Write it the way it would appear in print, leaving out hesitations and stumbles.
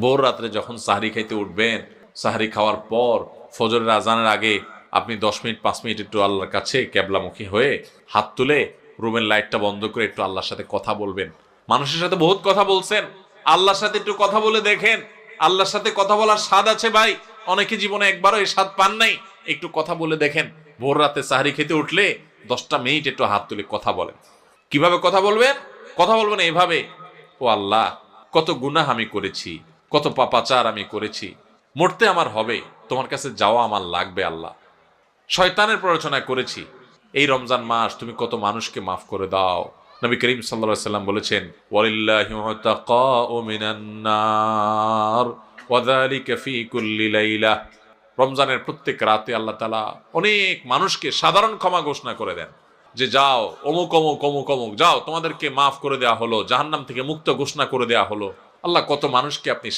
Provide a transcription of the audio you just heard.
ভোর রাত্রে যখন সাহরি খাইতে উঠবেন, সাহরি খাওয়ার পর ফজরের আজানের আগে আপনি 10 মিনিট 5 মিনিট একটু আল্লাহর কাছে ক্যাবলামুখী হয়ে হাত তুলে রুমের লাইটটা বন্ধ করে একটু আল্লাহর সাথে কথা বলবেন। মানুষের সাথে বহুত কথা বলছেন, আল্লাহর সাথে একটু কথা বলে দেখেন। আল্লাহর সাথে কথা বলার স্বাদ আছে ভাই, অনেকে জীবনে একবারও এই স্বাদ পান নাই। একটু কথা বলে দেখেন। ভোর রাতে সাহরি খেতে উঠলে 10টা মিনিট একটু হাত তুলে কথা বলেন। কিভাবে কথা বলবেন? কথা বলবেন এইভাবে, ও আল্লাহ, কত গুনাহ আমি করেছি, কত পাপাচার আমি করেছি, মরতে আমার হবে, তোমার কাছে যাওয়া আমার লাগবে আল্লাহ। শয়তানের প্ররোচনা করেছি, এই রমজান মাস তুমি কত মানুষকে মাফ করে দাও। নবী করিম সাল্লাল্লাহু আলাইহি ওয়াসাল্লাম বলেছেন, ওয়ালিল্লাহি মুতাকাউ মিনান নার ওয়া যালিকা ফি কুল্লি লাইলা। রমজানের প্রত্যেক রাতে আল্লাহ তাআলা অনেক মানুষকে সাধারণ ক্ষমা ঘোষণা করে দেন, যে যাও অমুক অমুক অমুক অমুক, যাও তোমাদেরকে মাফ করে দেওয়া হলো, জাহান্নাম থেকে মুক্ত ঘোষণা করে দেওয়া হলো। আল্লাহ কত মানুষকে আপনি